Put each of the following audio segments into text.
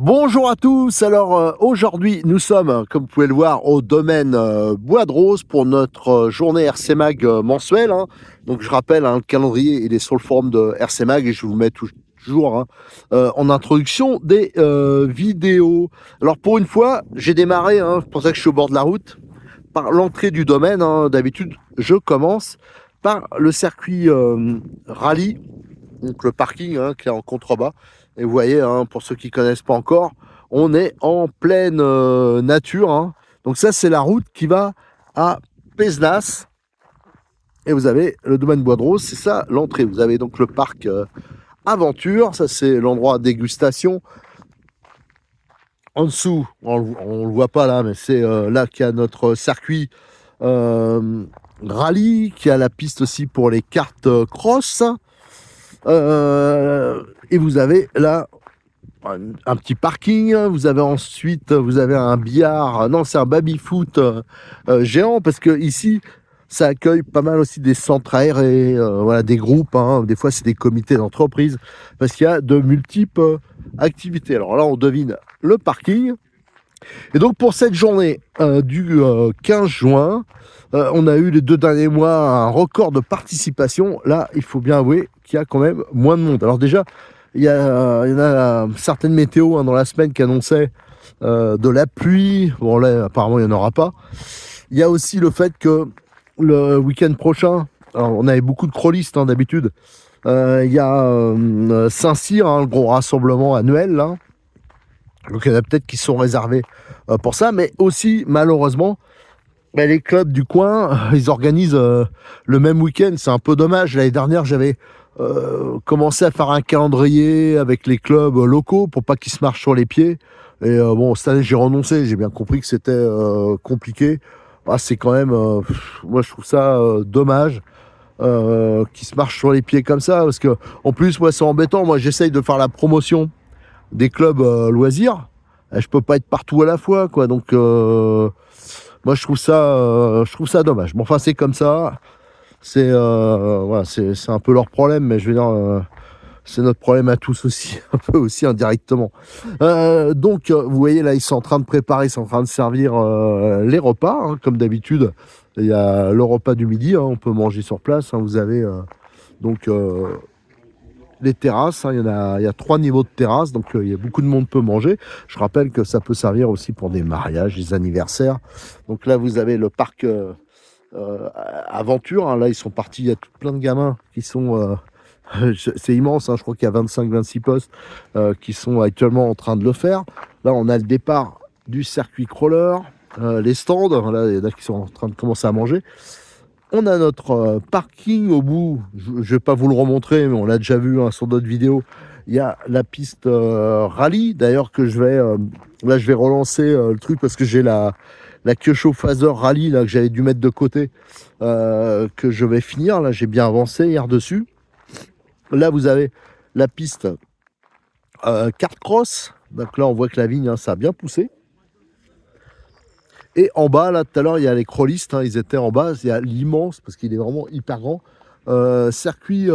Bonjour à tous, alors aujourd'hui nous sommes, comme vous pouvez le voir, au domaine Bois de Rose pour notre journée RC Mag mensuelle, hein. Donc je rappelle, hein, le calendrier il est sur le forum de RC Mag et je vous le mets toujours, hein, en introduction des vidéos. Alors pour une fois, j'ai démarré, hein, c'est pour ça que je suis au bord de la route, par l'entrée du domaine, hein. D'habitude je commence par le circuit rallye, donc le parking, hein, qui est en contrebas. Et vous voyez, hein, pour ceux qui ne connaissent pas encore, on est en pleine nature, hein. Donc ça, c'est la route qui va à Pézenas. Et vous avez le domaine Bois de Rose, c'est ça l'entrée. Vous avez donc le parc Aventure, ça c'est l'endroit dégustation. En dessous, on ne le voit pas là, mais c'est là qu'il y a notre circuit rallye, qui a la piste aussi pour les cartes cross. Et vous avez là un petit parking. Vous avez ensuite un billard. Non, c'est un baby-foot géant, parce que ici ça accueille pas mal aussi des centres aérés, voilà, des groupes, hein. Des fois c'est des comités d'entreprise, parce qu'il y a de multiples activités. Alors là on devine le parking. Et donc pour cette journée du 15 juin, on a eu les 2 derniers mois un record de participation. Là, il faut bien avouer qu'il y a quand même moins de monde. Alors déjà, il y en a certaines météos, hein, dans la semaine qui annonçaient de la pluie. Bon là, apparemment, il n'y en aura pas. Il y a aussi le fait que le week-end prochain, alors on avait beaucoup de crawlistes, hein, d'habitude. Il y a Saint-Cyr, hein, le gros rassemblement annuel, là. Donc il y en a peut-être qui sont réservés pour ça, mais aussi malheureusement, les clubs du coin, ils organisent le même week-end. C'est un peu dommage. L'année dernière, j'avais commencé à faire un calendrier avec les clubs locaux pour pas qu'ils se marchent sur les pieds. Et bon, cette année, j'ai renoncé. J'ai bien compris que c'était compliqué. Ah, c'est quand même, moi, je trouve ça dommage qu'ils se marchent sur les pieds comme ça, parce que en plus, moi, c'est embêtant. Moi, j'essaye de faire la promotion des clubs loisirs. Et je peux pas être partout à la fois, quoi. Donc moi je trouve ça dommage. Bon, enfin c'est comme ça. C'est voilà, c'est un peu leur problème, mais je veux dire, c'est notre problème à tous aussi, un peu aussi indirectement. Donc vous voyez là, ils sont en train de préparer, ils sont en train de servir les repas, hein, comme d'habitude. Il y a le repas du midi, hein, on peut manger sur place, hein. Vous avez donc les terrasses, hein, il y a 3 niveaux de terrasses, donc il y a beaucoup de monde peut manger. Je rappelle que ça peut servir aussi pour des mariages, des anniversaires. Donc là, vous avez le parc Aventure, hein. Là, ils sont partis, il y a tout plein de gamins qui sont... c'est immense, hein, je crois qu'il y a 25-26 postes qui sont actuellement en train de le faire. Là, on a le départ du circuit crawler, les stands, là, il y en a qui sont en train de commencer à manger. On a notre parking au bout. Je ne vais pas vous le remontrer, mais on l'a déjà vu, hein, sur d'autres vidéos. Il y a la piste rallye. D'ailleurs, que je vais là, je vais relancer le truc, parce que j'ai la Kyosho Phaser Rally là, que j'avais dû mettre de côté, que je vais finir. Là, j'ai bien avancé hier dessus. Là, vous avez la piste kart cross. Donc là, on voit que la vigne, hein, ça a bien poussé. Et en bas, là, tout à l'heure, il y a les crawlistes, hein, ils étaient en bas. Il y a l'immense, parce qu'il est vraiment hyper grand, circuit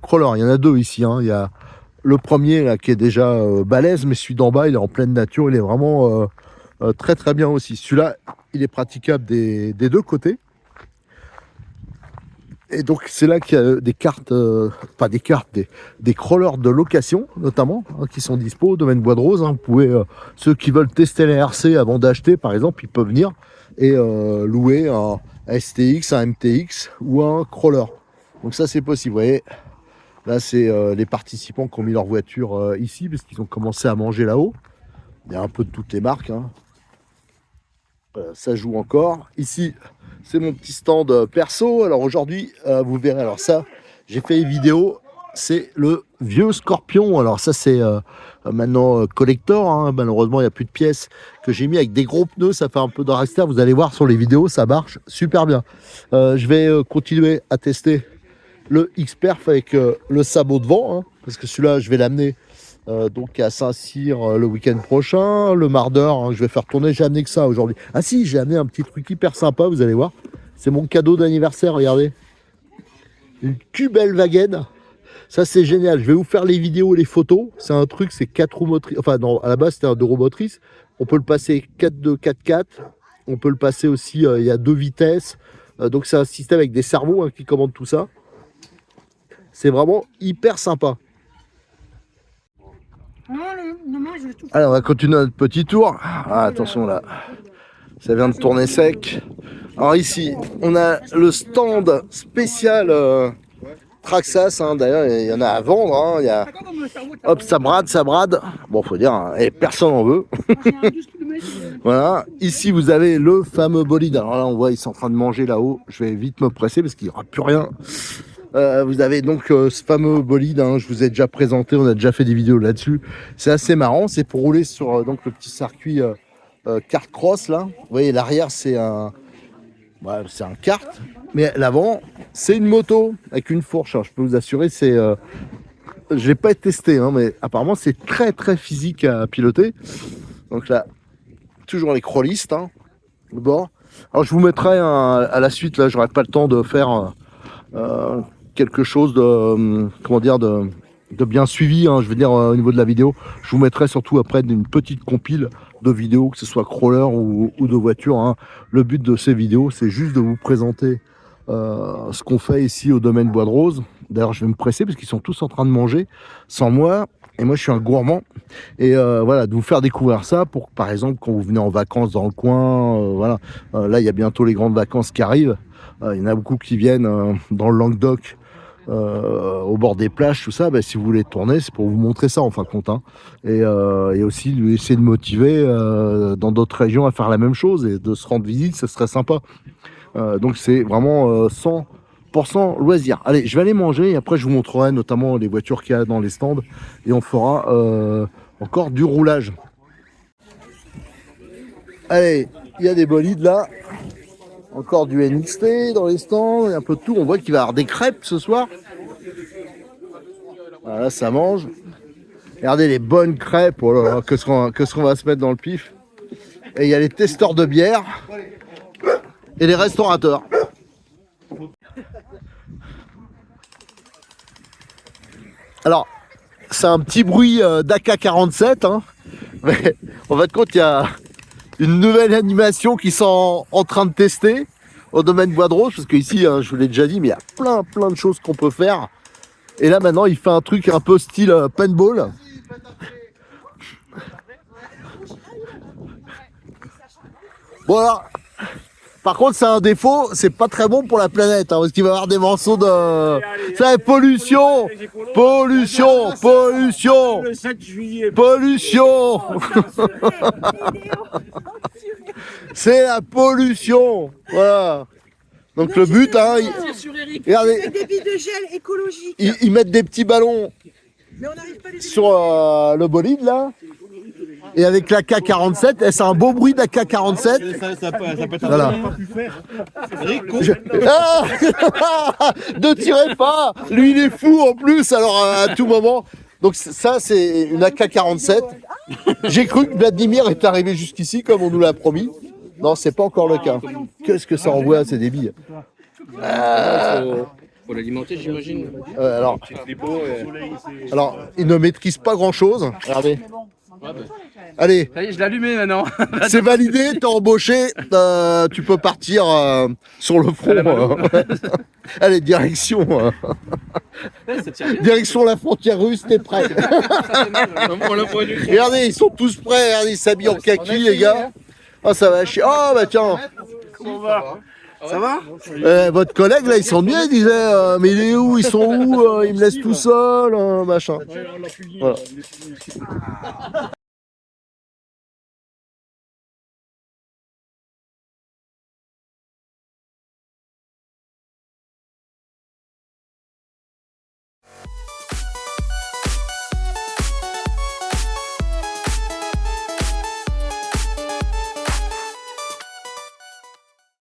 crawler. Il y en a 2 ici, hein. Il y a le premier là, qui est déjà balèze, mais celui d'en bas, il est en pleine nature. Il est vraiment très très bien aussi. Celui-là, il est praticable des 2 côtés. Et donc, c'est là qu'il y a des cartes, pas des cartes, des crawlers de location, notamment, hein, qui sont dispo au domaine Bois de Rose, hein. Vous pouvez, ceux qui veulent tester les RC avant d'acheter, par exemple, ils peuvent venir et louer un STX, un MTX ou un crawler. Donc ça, c'est possible. Vous voyez, là, c'est les participants qui ont mis leur voiture ici, parce qu'ils ont commencé à manger là-haut. Il y a un peu de toutes les marques, hein. Ça joue encore. Ici, c'est mon petit stand perso. Alors aujourd'hui, vous verrez, alors ça, j'ai fait une vidéo, c'est le vieux Scorpion. Alors ça, c'est maintenant collector, hein. Malheureusement, il n'y a plus de pièces, que j'ai mis avec des gros pneus. Ça fait un peu de dragster. Vous allez voir sur les vidéos, ça marche super bien. Je vais continuer à tester le X-Perf avec le sabot devant, hein, parce que celui-là, je vais l'amener donc à Saint-Cyr le week-end prochain. Le Mardeur, hein, je vais faire tourner. J'ai amené que ça aujourd'hui. Ah si, j'ai amené un petit truc hyper sympa, vous allez voir. C'est mon cadeau d'anniversaire, regardez. Une Cubelwagen Ça, c'est génial. Je vais vous faire les vidéos et les photos. C'est un truc, c'est 4 roues motrices. Enfin, non, à la base, c'était un 2 roues motrices. On peut le passer 4-2, 4-4. On peut le passer aussi, il y a 2 vitesses. Donc, c'est un système avec des cerveaux hein, qui commandent tout ça. C'est vraiment hyper sympa. Alors, on va continuer notre petit tour. Ah, attention là. Ça vient de tourner sec. Alors ici, on a le stand spécial Traxxas. Hein. D'ailleurs, il y en a à vendre. Hein. Il y a... Hop, ça brade, ça brade. Bon, faut dire, hein, et personne n'en veut. Voilà. Ici, vous avez le fameux bolide. Alors là, on voit, ils sont en train de manger là-haut. Je vais vite me presser parce qu'il n'y aura plus rien. Vous avez donc ce fameux bolide. Hein. Je vous ai déjà présenté. On a déjà fait des vidéos là-dessus. C'est assez marrant. C'est pour rouler sur donc le petit circuit kart cross là. Vous voyez, l'arrière, c'est un kart. Mais l'avant, c'est une moto avec une fourche. Alors, je peux vous assurer, c'est... je l'ai pas testé, hein, mais apparemment, c'est très, très physique à piloter. Donc là, toujours les crawlistes, hein, le bord. Alors, je vous mettrai à la suite, là, j'aurai pas le temps de faire quelque chose de... comment dire, de bien suivi, hein, je veux dire, au niveau de la vidéo. Je vous mettrai surtout après une petite compile de vidéos, que ce soit crawler ou de voiture. Hein. Le but de ces vidéos, c'est juste de vous présenter ce qu'on fait ici au domaine Bois de Rose. D'ailleurs, je vais me presser parce qu'ils sont tous en train de manger sans moi. Et moi, je suis un gourmand. Et voilà, de vous faire découvrir ça pour, par exemple, quand vous venez en vacances dans le coin. Voilà. Là, il y a bientôt les grandes vacances qui arrivent. Il y en a beaucoup qui viennent dans le Languedoc. Au bord des plages, tout ça, si vous voulez tourner, c'est pour vous montrer ça en fin de compte. Hein. Et aussi essayer de motiver dans d'autres régions à faire la même chose et de se rendre visite, ça serait sympa. Donc c'est vraiment 100% loisir. Allez, je vais aller manger et après je vous montrerai notamment les voitures qu'il y a dans les stands et on fera encore du roulage. Allez, il y a des bolides là. Encore du NXT dans les stands, et un peu de tout. On voit qu'il va y avoir des crêpes ce soir. Voilà, là, ça mange. Regardez les bonnes crêpes. Oh là là, qu'est-ce qu'on va se mettre dans le pif. Et il y a les testeurs de bière et les restaurateurs. Alors, c'est un petit bruit d'AK-47. Hein. Mais en fait, compte, il y a une nouvelle animation qu'ils sont en train de tester au domaine Bois de Rose, parce qu'ici, hein, je vous l'ai déjà dit, mais il y a plein de choses qu'on peut faire. Et là, maintenant, il fait un truc un peu style paintball. Bon, alors, par contre, c'est un défaut, c'est pas très bon pour la planète, hein, parce qu'il va y avoir des morceaux de... C'est pollution. C'est la pollution. Voilà. Donc le but, hein, regardez, des billes de gel écologiques. Ils mettent des petits ballons sur le bolide là. Et avec la K47, c'est un beau bruit de la K47. Ça peut être voilà. Ne tirez pas. Lui il est fou en plus, alors à tout moment. Donc ça c'est une AK-47. J'ai cru que Vladimir est arrivé jusqu'ici comme on nous l'a promis. Non, c'est pas encore le cas. Qu'est-ce que ça envoie, c'est des billes. Faut l'alimenter, j'imagine. Alors, il ne maîtrise pas grand-chose. Regardez. Allez. Ça y est, je l'ai allumé maintenant. C'est validé, t'es embauché. Tu peux partir sur le front. Allez, direction. Direction la frontière russe, t'es prêt. Regardez, ils sont tous prêts. Regardez, ils s'habillent en kaki, les gars. Oh, ça va chier. Oh, bah tiens. Ça va votre collègue, là, il s'ennuie, il disait mais il est où? Ils sont où? Il me laisse tout seul, machin. Voilà.